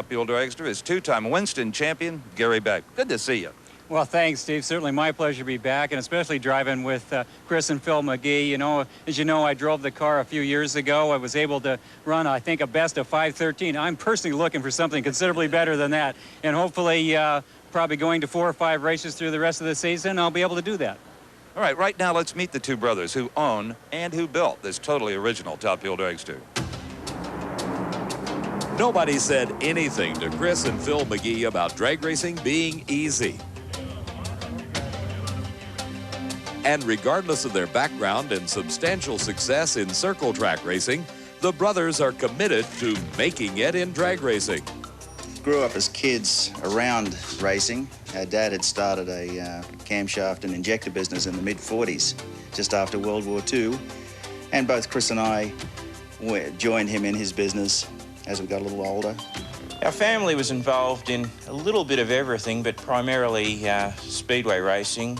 Fuel Dragster is two-time Winston champion Gary Beck. Good to see you. Well, thanks, Steve. Certainly my pleasure to be back, and especially driving with Chris and Phil McGee. You know, as you know, I drove the car a few years ago. I was able to run, I think, a best of 5:13. I'm personally looking for something considerably better than that, and hopefully probably going to 4 or 5 races through the rest of the season, I'll be able to do that. All right now let's meet the two brothers who own and who built this totally original Top Fuel Dragster. Nobody said anything to Chris and Phil McGee about drag racing being easy. And regardless of their background and substantial success in circle track racing, the brothers are committed to making it in drag racing. Grew up as kids around racing. Our dad had started a camshaft and injector business in the mid-40s, just after World War II. And both Chris and I joined him in his business as we got a little older. Our family was involved in a little bit of everything, but primarily speedway racing,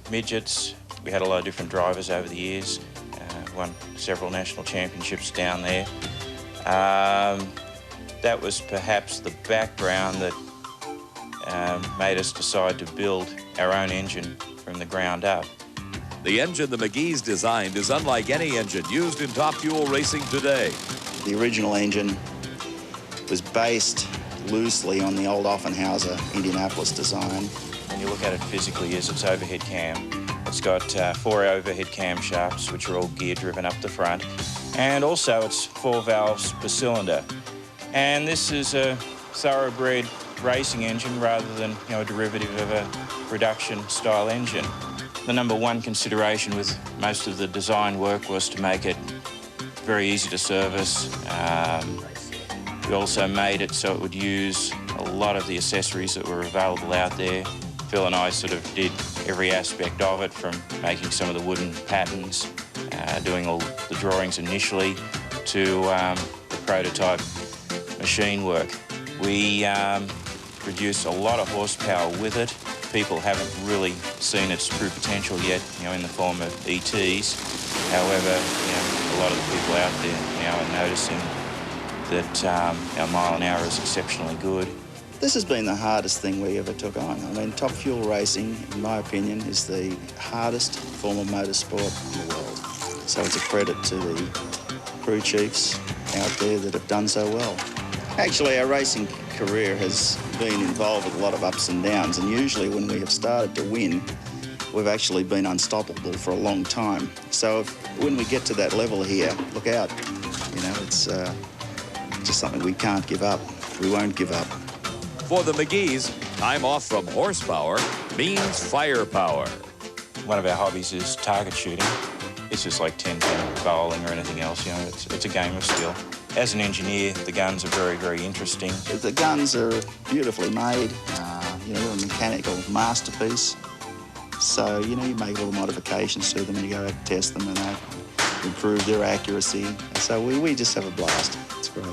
midgets. We had a lot of different drivers over the years, won several national championships down there. That was perhaps the background that made us decide to build our own engine from the ground up. The engine the McGees designed is unlike any engine used in Top Fuel racing today. The original engine was based loosely on the old Offenhauser Indianapolis design. When you look at it physically, is its overhead cam. It's got 4 overhead cam shafts, which are all gear driven up the front, and also it's 4 valves per cylinder. And this is a thoroughbred racing engine rather than, you know, a derivative of a production style engine. The number one consideration with most of the design work was to make it very easy to service. We also made it so it would use a lot of the accessories that were available out there. Phil and I sort of did every aspect of it, from making some of the wooden patterns, doing all the drawings initially, to the prototype machine work. We produce a lot of horsepower with it. People haven't really seen its true potential yet, you know, in the form of ETs. However, you know, a lot of the people out there now are noticing that our mile an hour is exceptionally good. This has been the hardest thing we ever took on. I mean, Top Fuel racing, in my opinion, is the hardest form of motorsport in the world. So it's a credit to the crew chiefs out there that have done so well. Actually, our racing career has been involved with a lot of ups and downs, and usually when we have started to win, we've actually been unstoppable for a long time. So when we get to that level here, look out. You know, it's just something we can't give up. We won't give up. For the McGees, time off from horsepower means firepower. One of our hobbies is target shooting. It's just like 10-pin bowling or anything else, you know, it's a game of skill. As an engineer, the guns are very, very interesting. The guns are beautifully made. You know, they're a mechanical masterpiece. So, you know, you make little modifications to them and you go out and test them and improve their accuracy. So we just have a blast. It's great.